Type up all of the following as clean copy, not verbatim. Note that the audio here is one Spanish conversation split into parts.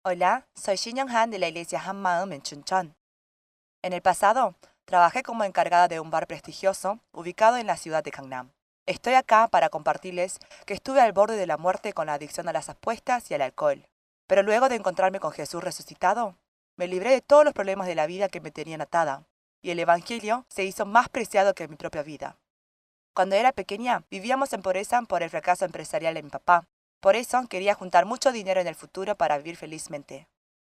Hola, soy Shin Young-han de la iglesia Hanmaum en Chuncheon. En el pasado, trabajé como encargada de un bar prestigioso ubicado en la ciudad de Gangnam. Estoy acá para compartirles que estuve al borde de la muerte con la adicción a las apuestas y al alcohol. Pero luego de encontrarme con Jesús resucitado, me libré de todos los problemas de la vida que me tenían atada, y el Evangelio se hizo más preciado que mi propia vida. Cuando era pequeña, vivíamos en pobreza por el fracaso empresarial de mi papá. Por eso quería juntar mucho dinero en el futuro para vivir felizmente.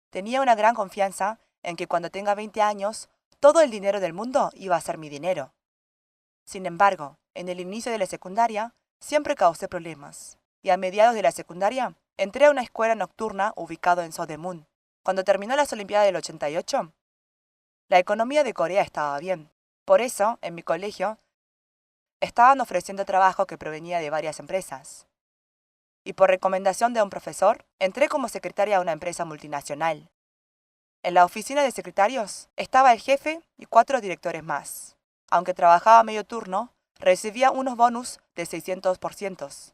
Tenía una gran confianza en que cuando tenga 20 años, todo el dinero del mundo iba a ser mi dinero. Sin embargo, en el inicio de la secundaria, siempre causé problemas. Y a mediados de la secundaria, entré a una escuela nocturna ubicada en Sodemun. Cuando terminó las Olimpiadas del 88, la economía de Corea estaba bien. Por eso, en mi colegio, estaban ofreciendo trabajo que provenía de varias empresas. Y por recomendación de un profesor, entré como secretaria a una empresa multinacional. En la oficina de secretarios estaba el jefe y 4 directores más. Aunque trabajaba medio turno, recibía unos bonus de 600%.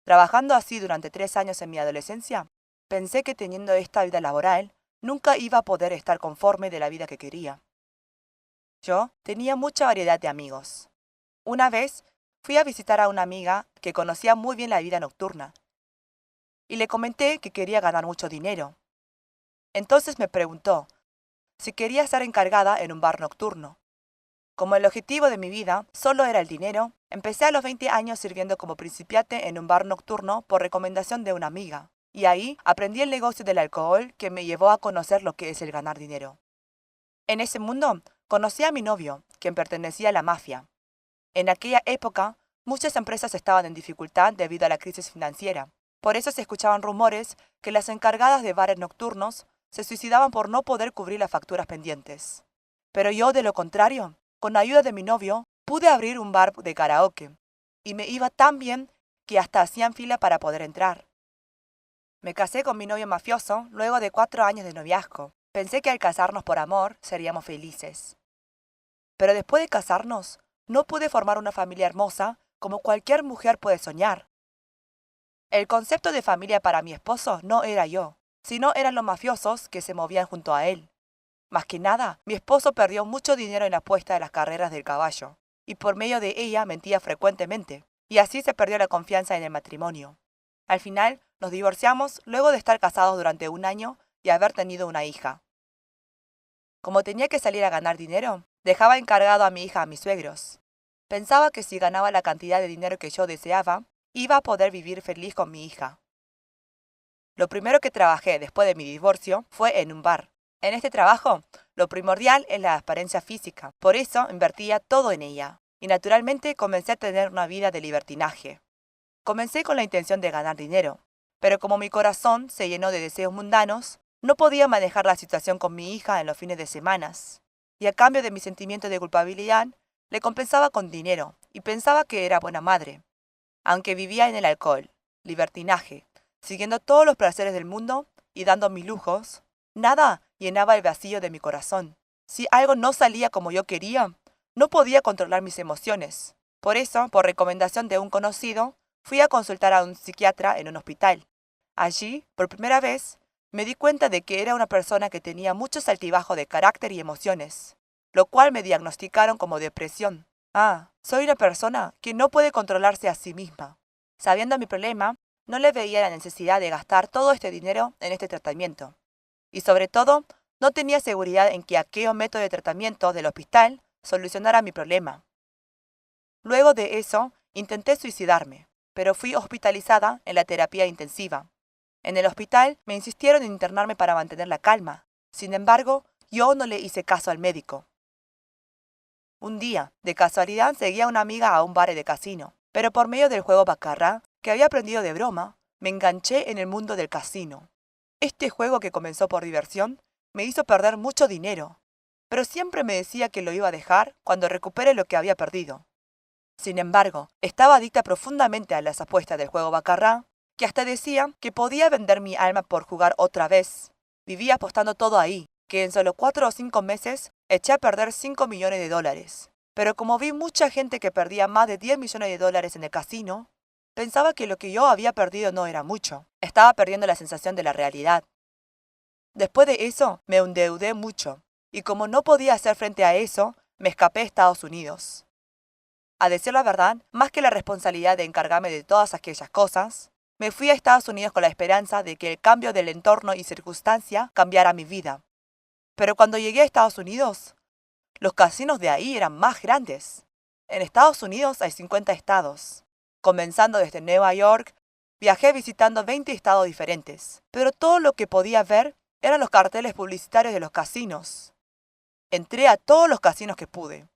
Trabajando así durante 3 años en mi adolescencia, pensé que teniendo esta vida laboral, nunca iba a poder estar conforme de la vida que quería. Yo tenía mucha variedad de amigos. Una vez fui a visitar a una amiga que conocía muy bien la vida nocturna y le comenté que quería ganar mucho dinero. Entonces me preguntó si quería estar encargada en un bar nocturno. Como el objetivo de mi vida solo era el dinero, empecé a los 20 años sirviendo como principiante en un bar nocturno por recomendación de una amiga. Y ahí aprendí el negocio del alcohol que me llevó a conocer lo que es el ganar dinero. En ese mundo conocí a mi novio, quien pertenecía a la mafia. En aquella época, muchas empresas estaban en dificultad debido a la crisis financiera. Por eso se escuchaban rumores que las encargadas de bares nocturnos se suicidaban por no poder cubrir las facturas pendientes. Pero yo, de lo contrario, con ayuda de mi novio, pude abrir un bar de karaoke, y me iba tan bien que hasta hacían fila para poder entrar. Me casé con mi novio mafioso luego de 4 años de noviazgo. Pensé que al casarnos por amor seríamos felices. Pero después de casarnos, no pude formar una familia hermosa como cualquier mujer puede soñar. El concepto de familia para mi esposo no era yo, sino eran los mafiosos que se movían junto a él. Más que nada, mi esposo perdió mucho dinero en la apuesta de las carreras del caballo, y por medio de ella mentía frecuentemente, y así se perdió la confianza en el matrimonio. Al final, nos divorciamos luego de estar casados durante 1 año y haber tenido una hija. Como tenía que salir a ganar dinero, dejaba encargado a mi hija a mis suegros. Pensaba que si ganaba la cantidad de dinero que yo deseaba, iba a poder vivir feliz con mi hija. Lo primero que trabajé después de mi divorcio fue en un bar. En este trabajo, lo primordial es la apariencia física, por eso invertía todo en ella. Y naturalmente comencé a tener una vida de libertinaje. Comencé con la intención de ganar dinero, pero como mi corazón se llenó de deseos mundanos, no podía manejar la situación con mi hija en los fines de semanas. Y a cambio de mi sentimiento de culpabilidad, le compensaba con dinero y pensaba que era buena madre. Aunque vivía en el alcohol, libertinaje, siguiendo todos los placeres del mundo y dando mis lujos, nada llenaba el vacío de mi corazón. Si algo no salía como yo quería, no podía controlar mis emociones. Por eso, por recomendación de un conocido, fui a consultar a un psiquiatra en un hospital. Allí, por primera vez, me di cuenta de que era una persona que tenía muchos altibajos de carácter y emociones, lo cual me diagnosticaron como depresión. Soy una persona que no puede controlarse a sí misma. Sabiendo mi problema, no le veía la necesidad de gastar todo este dinero en este tratamiento. Y sobre todo, no tenía seguridad en que aquel método de tratamiento del hospital solucionara mi problema. Luego de eso, intenté suicidarme, pero fui hospitalizada en la terapia intensiva. En el hospital me insistieron en internarme para mantener la calma. Sin embargo, yo no le hice caso al médico. Un día, de casualidad, seguí a una amiga a un bar de casino, pero por medio del juego baccarat, que había aprendido de broma, me enganché en el mundo del casino. Este juego que comenzó por diversión me hizo perder mucho dinero, pero siempre me decía que lo iba a dejar cuando recupere lo que había perdido. Sin embargo, estaba adicta profundamente a las apuestas del juego baccarat, que hasta decía que podía vender mi alma por jugar otra vez. Vivía apostando todo ahí, que en solo 4 o 5 meses eché a perder 5 millones de dólares. Pero como vi mucha gente que perdía más de 10 millones de dólares en el casino, pensaba que lo que yo había perdido no era mucho. Estaba perdiendo la sensación de la realidad. Después de eso, me endeudé mucho, y como no podía hacer frente a eso, me escapé a Estados Unidos. A decir la verdad, más que la responsabilidad de encargarme de todas aquellas cosas, me fui a Estados Unidos con la esperanza de que el cambio del entorno y circunstancia cambiara mi vida. Pero cuando llegué a Estados Unidos, los casinos de ahí eran más grandes. En Estados Unidos hay 50 estados. Comenzando desde Nueva York, viajé visitando 20 estados diferentes, pero todo lo que podía ver eran los carteles publicitarios de los casinos. Entré a todos los casinos que pude.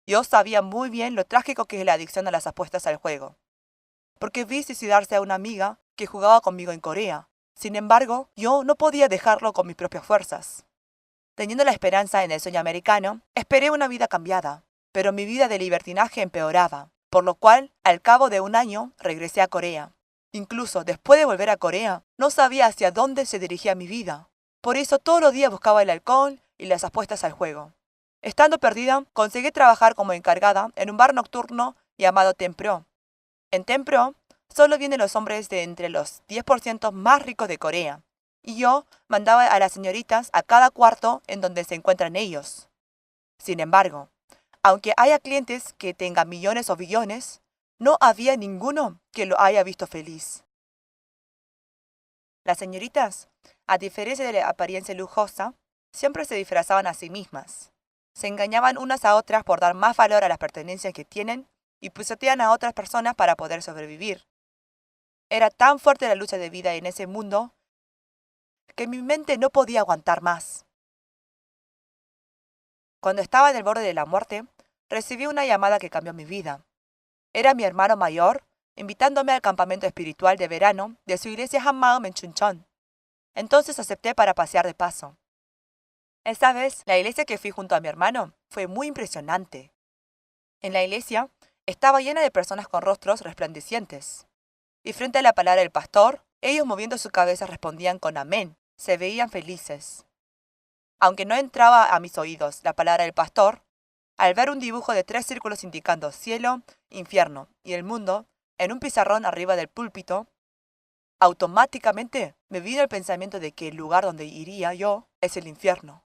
Yo sabía muy bien lo trágico que es la adicción a las apuestas al juego, porque vi suicidarse a una amiga que jugaba conmigo en Corea. Sin embargo, yo no podía dejarlo con mis propias fuerzas. Teniendo la esperanza en el sueño americano, esperé una vida cambiada, pero mi vida de libertinaje empeoraba, por lo cual, al cabo de un año, regresé a Corea. Incluso después de volver a Corea, no sabía hacia dónde se dirigía mi vida. Por eso todos los días buscaba el alcohol y las apuestas al juego. Estando perdida, conseguí trabajar como encargada en un bar nocturno llamado Tempro. En Tempro, solo vienen los hombres de entre los 10% más ricos de Corea, y yo mandaba a las señoritas a cada cuarto en donde se encuentran ellos. Sin embargo, aunque haya clientes que tengan millones o billones, no había ninguno que lo haya visto feliz. Las señoritas, a diferencia de la apariencia lujosa, siempre se disfrazaban a sí mismas. Se engañaban unas a otras por dar más valor a las pertenencias que tienen y pisotean a otras personas para poder sobrevivir. Era tan fuerte la lucha de vida en ese mundo que mi mente no podía aguantar más. Cuando estaba en el borde de la muerte, recibí una llamada que cambió mi vida. Era mi hermano mayor invitándome al campamento espiritual de verano de su iglesia Hammaum en Chuncheon. Entonces acepté para pasear de paso. Esta vez, la iglesia que fui junto a mi hermano fue muy impresionante. En la iglesia estaba llena de personas con rostros resplandecientes. Y frente a la palabra del pastor, ellos moviendo su cabeza respondían con amén. Se veían felices. Aunque no entraba a mis oídos la palabra del pastor, al ver un dibujo de 3 círculos indicando cielo, infierno y el mundo en un pizarrón arriba del púlpito, automáticamente me vino el pensamiento de que el lugar donde iría yo es el infierno.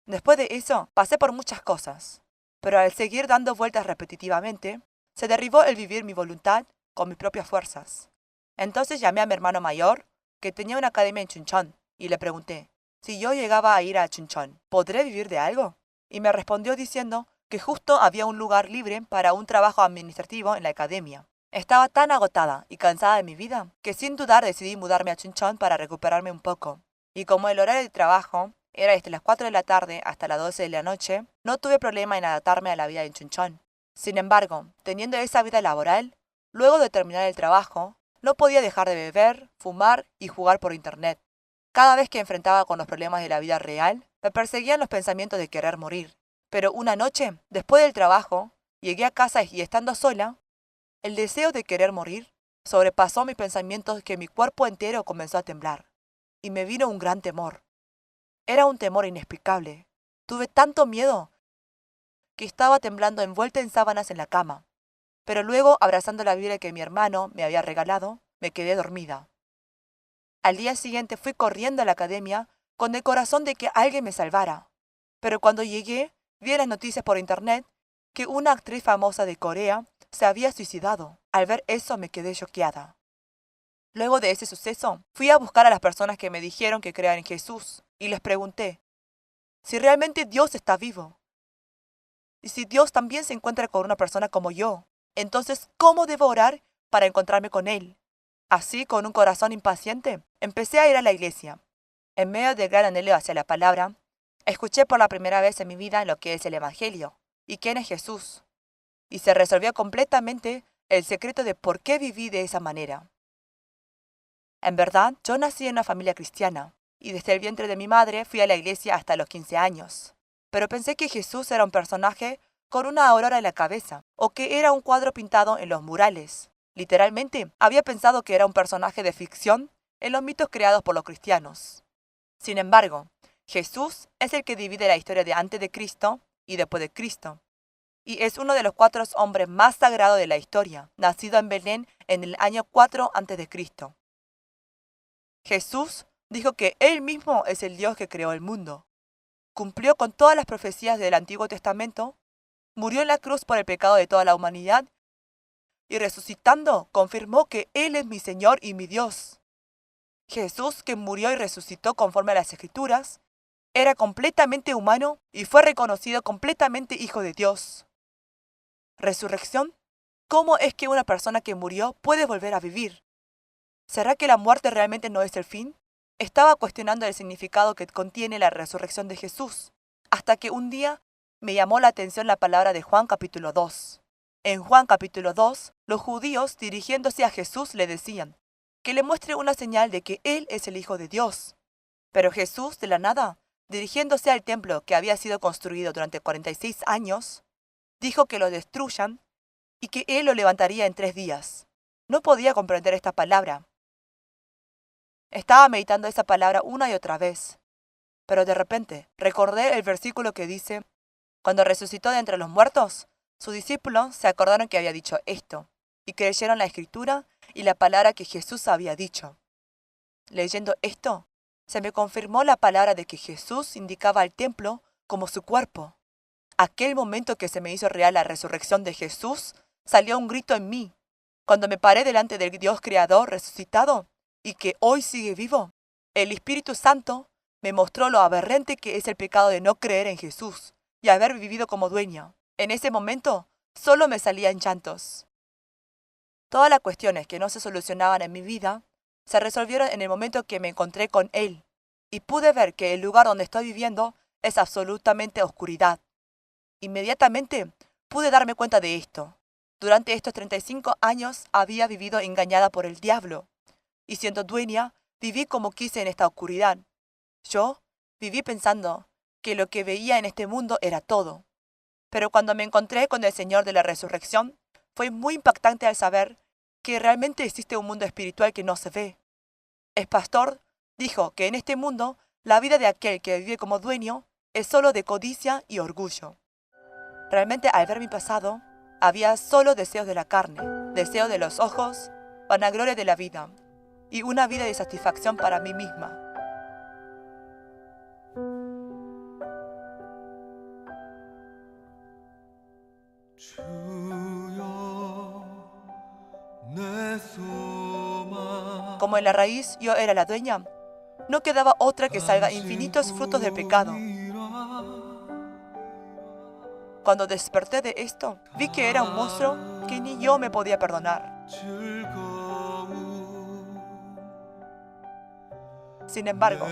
Después de eso, pasé por muchas cosas, pero al seguir dando vueltas repetitivamente, se derribó el vivir mi voluntad con mis propias fuerzas. Entonces llamé a mi hermano mayor, que tenía una academia en Chuncheon, y le pregunté, si yo llegaba a ir a Chuncheon, ¿podré vivir de algo? Y me respondió diciendo que justo había un lugar libre para un trabajo administrativo en la academia. Estaba tan agotada y cansada de mi vida que sin dudar decidí mudarme a Chuncheon para recuperarme un poco. Y como el horario de trabajo era desde las 4 de la tarde hasta las 12 de la noche, no tuve problema en adaptarme a la vida en Chuncheon. Sin embargo, teniendo esa vida laboral, luego de terminar el trabajo, no podía dejar de beber, fumar y jugar por internet. Cada vez que enfrentaba con los problemas de la vida real, me perseguían los pensamientos de querer morir. Pero una noche, después del trabajo, llegué a casa y estando sola, el deseo de querer morir sobrepasó mis pensamientos que mi cuerpo entero comenzó a temblar, y me vino un gran temor. Era un temor inexplicable. Tuve tanto miedo que estaba temblando envuelta en sábanas en la cama. Pero luego, abrazando la Biblia que mi hermano me había regalado, me quedé dormida. Al día siguiente fui corriendo a la academia con el corazón de que alguien me salvara. Pero cuando llegué, vi en las noticias por internet que una actriz famosa de Corea se había suicidado. Al ver eso me quedé choqueada. Luego de ese suceso, fui a buscar a las personas que me dijeron que crean en Jesús y les pregunté si realmente Dios está vivo. Y si Dios también se encuentra con una persona como yo, entonces, ¿cómo debo orar para encontrarme con Él? Así, con un corazón impaciente, empecé a ir a la iglesia. En medio del gran anhelo hacia la palabra, escuché por la primera vez en mi vida lo que es el Evangelio y quién es Jesús. Y se resolvió completamente el secreto de por qué viví de esa manera. En verdad, yo nací en una familia cristiana, y desde el vientre de mi madre fui a la iglesia hasta los 15 años. Pero pensé que Jesús era un personaje con una aurora en la cabeza, o que era un cuadro pintado en los murales. Literalmente, había pensado que era un personaje de ficción en los mitos creados por los cristianos. Sin embargo, Jesús es el que divide la historia de antes de Cristo y después de Cristo, y es uno de los 4 hombres más sagrados de la historia, nacido en Belén en el año 4 a.C. Jesús Dijo que Él mismo es el Dios que creó el mundo. Cumplió con todas las profecías del Antiguo Testamento, murió en la cruz por el pecado de toda la humanidad y resucitando confirmó que Él es mi Señor y mi Dios. Jesús, que murió y resucitó conforme a las Escrituras, era completamente humano y fue reconocido completamente Hijo de Dios. ¿Resurrección? ¿Cómo es que una persona que murió puede volver a vivir? ¿Será que la muerte realmente no es el fin? Estaba cuestionando el significado que contiene la resurrección de Jesús, hasta que un día me llamó la atención la palabra de Juan capítulo 2. En Juan capítulo 2, los judíos dirigiéndose a Jesús le decían que le muestre una señal de que Él es el Hijo de Dios. Pero Jesús, de la nada, dirigiéndose al templo que había sido construido durante 46 años, dijo que lo destruyan y que Él lo levantaría en 3 días. No podía comprender esta palabra. Estaba meditando esa palabra una y otra vez, pero de repente recordé el versículo que dice, cuando resucitó de entre los muertos, sus discípulos se acordaron que había dicho esto, y creyeron la escritura y la palabra que Jesús había dicho. Leyendo esto, se me confirmó la palabra de que Jesús indicaba al templo como su cuerpo. Aquel momento que se me hizo real la resurrección de Jesús, salió un grito en mí. Cuando me paré delante del Dios Creador resucitado y que hoy sigue vivo, el Espíritu Santo me mostró lo aberrante que es el pecado de no creer en Jesús y haber vivido como dueño. En ese momento, solo me salían llantos. Todas las cuestiones que no se solucionaban en mi vida se resolvieron en el momento que me encontré con Él y pude ver que el lugar donde estoy viviendo es absolutamente oscuridad. Inmediatamente pude darme cuenta de esto. Durante estos 35 años había vivido engañada por el diablo y siendo dueña, viví como quise en esta oscuridad. Yo viví pensando que lo que veía en este mundo era todo. Pero cuando me encontré con el Señor de la Resurrección, fue muy impactante al saber que realmente existe un mundo espiritual que no se ve. El pastor dijo que en este mundo, la vida de aquel que vive como dueño es solo de codicia y orgullo. Realmente al ver mi pasado, había solo deseos de la carne, deseos de los ojos, vanagloria de la vida y una vida de satisfacción para mí misma. Como en la raíz yo era la dueña, no quedaba otra que salga infinitos frutos del pecado. Cuando desperté de esto, vi que era un monstruo que ni yo me podía perdonar. Sin embargo,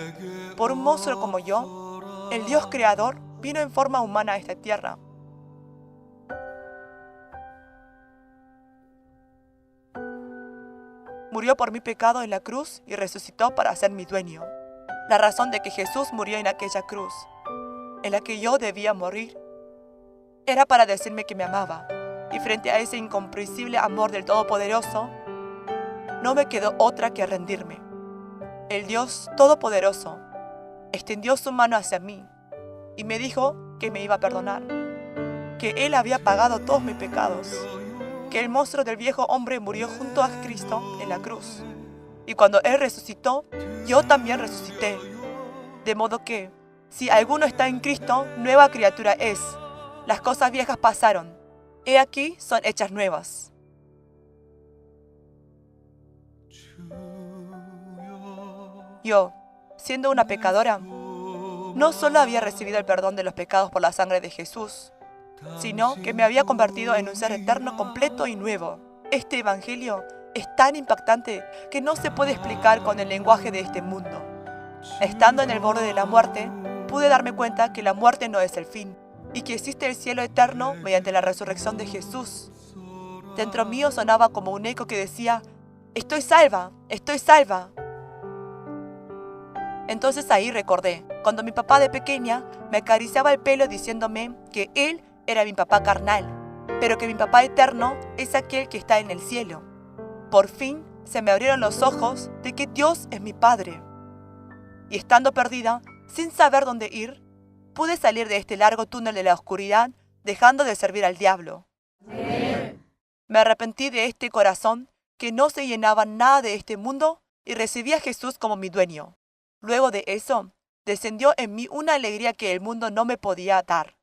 por un monstruo como yo, el Dios creador vino en forma humana a esta tierra. Murió por mi pecado en la cruz y resucitó para ser mi dueño. La razón de que Jesús murió en aquella cruz, en la que yo debía morir, era para decirme que me amaba. Y frente a ese incomprensible amor del Todopoderoso, no me quedó otra que rendirme. El Dios Todopoderoso extendió su mano hacia mí y me dijo que me iba a perdonar, que Él había pagado todos mis pecados, que el monstruo del viejo hombre murió junto a Cristo en la cruz. Y cuando Él resucitó, yo también resucité. De modo que, si alguno está en Cristo, nueva criatura es. Las cosas viejas pasaron. He aquí son hechas nuevas. Yo, siendo una pecadora, no solo había recibido el perdón de los pecados por la sangre de Jesús, sino que me había convertido en un ser eterno completo y nuevo. Este evangelio es tan impactante que no se puede explicar con el lenguaje de este mundo. Estando en el borde de la muerte, pude darme cuenta que la muerte no es el fin y que existe el cielo eterno mediante la resurrección de Jesús. Dentro mío sonaba como un eco que decía, «Estoy salva, estoy salva». Entonces ahí recordé, cuando mi papá de pequeña me acariciaba el pelo diciéndome que él era mi papá carnal, pero que mi papá eterno es aquel que está en el cielo. Por fin se me abrieron los ojos de que Dios es mi Padre. Y estando perdida, sin saber dónde ir, pude salir de este largo túnel de la oscuridad, dejando de servir al diablo. Me arrepentí de este corazón que no se llenaba nada de este mundo y recibí a Jesús como mi dueño. Luego de eso, descendió en mí una alegría que el mundo no me podía dar.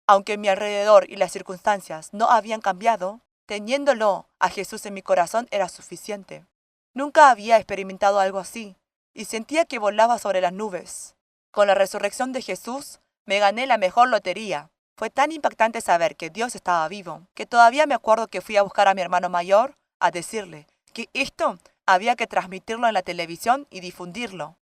Aunque mi alrededor y las circunstancias no habían cambiado, teniéndolo a Jesús en mi corazón era suficiente. Nunca había experimentado algo así, y sentía que volaba sobre las nubes. Con la resurrección de Jesús, me gané la mejor lotería. Fue tan impactante saber que Dios estaba vivo, que todavía me acuerdo que fui a buscar a mi hermano mayor a decirle que esto había que transmitirlo en la televisión y difundirlo.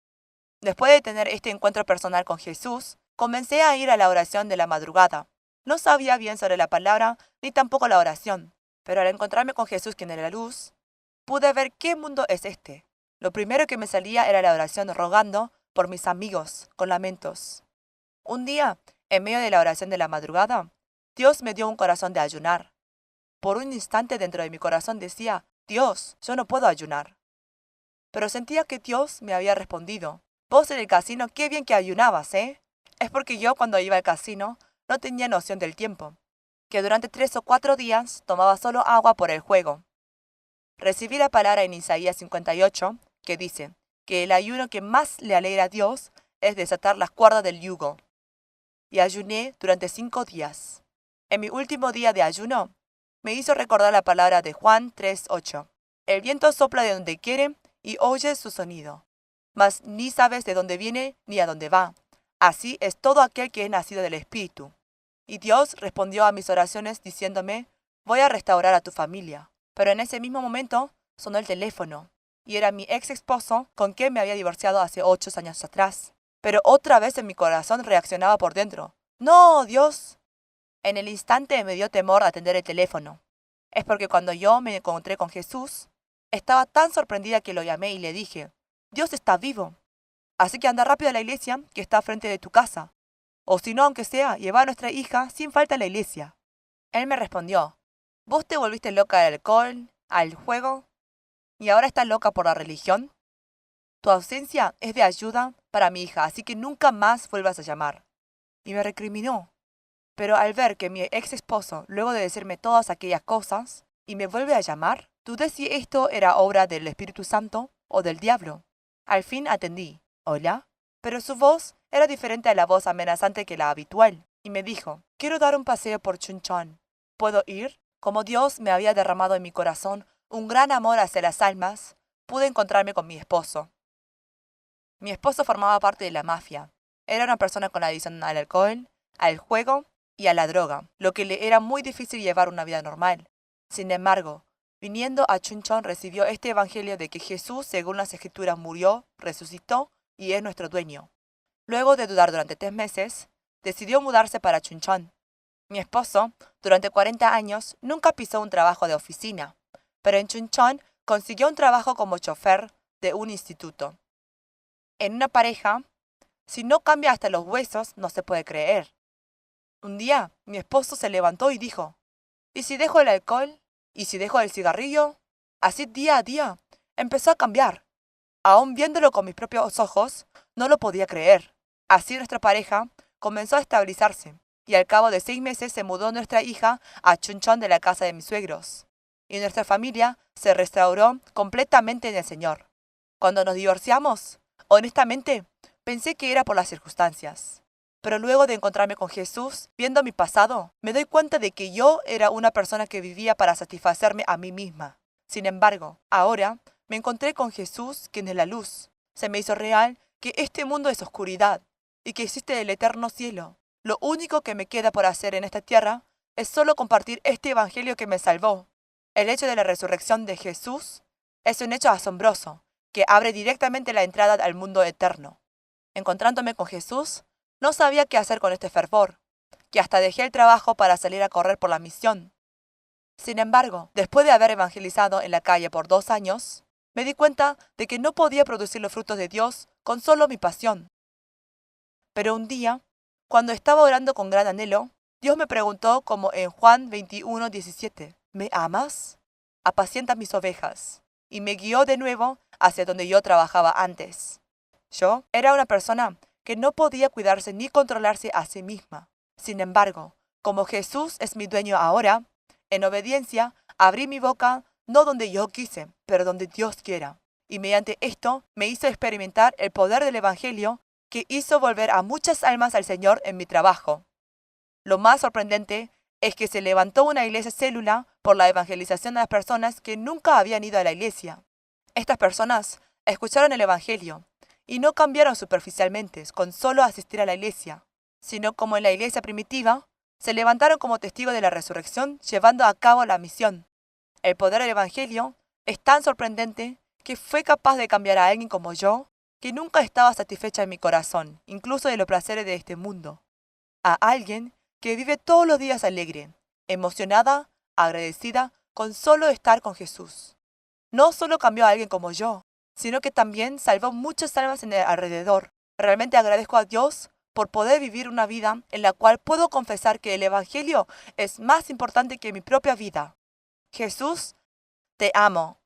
Después de tener este encuentro personal con Jesús, comencé a ir a la oración de la madrugada. No sabía bien sobre la palabra ni tampoco la oración, pero al encontrarme con Jesús, quien era la luz, pude ver qué mundo es este. Lo primero que me salía era la oración rogando por mis amigos, con lamentos. Un día, en medio de la oración de la madrugada, Dios me dio un corazón de ayunar. Por un instante dentro de mi corazón decía, Dios, yo no puedo ayunar. Pero sentía que Dios me había respondido, vos en el casino, qué bien que ayunabas, ¿eh? Es porque yo cuando iba al casino no tenía noción del tiempo, que durante 3 o 4 días tomaba solo agua por el juego. Recibí la palabra en Isaías 58, que dice que el ayuno que más le alegra a Dios es desatar las cuerdas del yugo. Y ayuné durante 5 días. En mi último día de ayuno, me hizo recordar la palabra de Juan 3:8. El viento sopla de donde quiere y oyes su sonido, mas ni sabes de dónde viene ni a dónde va. Así es todo aquel que es nacido del Espíritu. Y Dios respondió a mis oraciones diciéndome, voy a restaurar a tu familia. Pero en ese mismo momento sonó el teléfono, y era mi ex esposo con quien me había divorciado hace 8 años atrás. Pero otra vez en mi corazón reaccionaba por dentro. ¡No, Dios! En el instante me dio temor atender el teléfono. Es porque cuando yo me encontré con Jesús, estaba tan sorprendida que lo llamé y le dije, Dios está vivo. Así que anda rápido a la iglesia que está frente de tu casa. O si no, aunque sea, lleva a nuestra hija sin falta a la iglesia. Él me respondió, ¿vos te volviste loca del alcohol, al juego, y ahora estás loca por la religión? Tu ausencia es de ayuda para mi hija, así que nunca más vuelvas a llamar. Y me recriminó. Pero al ver que mi ex esposo, luego de decirme todas aquellas cosas, y me vuelve a llamar, dudé si esto era obra del Espíritu Santo o del diablo. Al fin atendí. ¿Hola? Pero su voz era diferente a la voz amenazante que la habitual, y me dijo, quiero dar un paseo por Chuncheon. ¿Puedo ir? Como Dios me había derramado en mi corazón un gran amor hacia las almas, pude encontrarme con mi esposo. Mi esposo formaba parte de la mafia. Era una persona con adicción al alcohol, al juego y a la droga, lo que le era muy difícil llevar una vida normal. Sin embargo, viniendo a Chuncheon recibió este evangelio de que Jesús, según las Escrituras, murió, resucitó y es nuestro dueño. Luego de dudar durante 3 meses, decidió mudarse para Chuncheon. Mi esposo, durante 40 años, nunca pisó un trabajo de oficina, pero en Chuncheon consiguió un trabajo como chofer de un instituto. En una pareja, si no cambia hasta los huesos, no se puede creer. Un día, mi esposo se levantó y dijo, ¿y si dejo el alcohol? ¿Y si dejo el cigarrillo? Así día a día, empezó a cambiar. Aún viéndolo con mis propios ojos, no lo podía creer. Así nuestra pareja comenzó a estabilizarse, y al cabo de 6 meses se mudó nuestra hija a Chuncheon de la casa de mis suegros, y nuestra familia se restauró completamente en el Señor. Cuando nos divorciamos, honestamente, pensé que era por las circunstancias. Pero luego de encontrarme con Jesús, viendo mi pasado, me doy cuenta de que yo era una persona que vivía para satisfacerme a mí misma. Sin embargo, ahora me encontré con Jesús, quien es la luz. Se me hizo real que este mundo es oscuridad y que existe el eterno cielo. Lo único que me queda por hacer en esta tierra es solo compartir este evangelio que me salvó. El hecho de la resurrección de Jesús es un hecho asombroso que abre directamente la entrada al mundo eterno. Encontrándome con Jesús, no sabía qué hacer con este fervor, que hasta dejé el trabajo para salir a correr por la misión. Sin embargo, después de haber evangelizado en la calle por 2 años, me di cuenta de que no podía producir los frutos de Dios con solo mi pasión. Pero un día, cuando estaba orando con gran anhelo, Dios me preguntó como en Juan 21:17, ¿me amas? Apacienta mis ovejas. Y me guió de nuevo hacia donde yo trabajaba antes. Yo era una persona que no podía cuidarse ni controlarse a sí misma. Sin embargo, como Jesús es mi dueño ahora, en obediencia, abrí mi boca no donde yo quise, pero donde Dios quiera. y mediante esto me hizo experimentar el poder del Evangelio que hizo volver a muchas almas al Señor en mi trabajo. Lo más sorprendente es que se levantó una iglesia célula por la evangelización de las personas que nunca habían ido a la iglesia. Estas personas escucharon el Evangelio y no cambiaron superficialmente con solo asistir a la iglesia, sino como en la iglesia primitiva, se levantaron como testigos de la resurrección llevando a cabo la misión. El poder del Evangelio es tan sorprendente que fue capaz de cambiar a alguien como yo, que nunca estaba satisfecha en mi corazón, incluso de los placeres de este mundo, a alguien que vive todos los días alegre, emocionada, agradecida con solo estar con Jesús. No solo cambió a alguien como yo, sino que también salvó muchas almas en el alrededor. Realmente agradezco a Dios por poder vivir una vida en la cual puedo confesar que el Evangelio es más importante que mi propia vida. Jesús, te amo.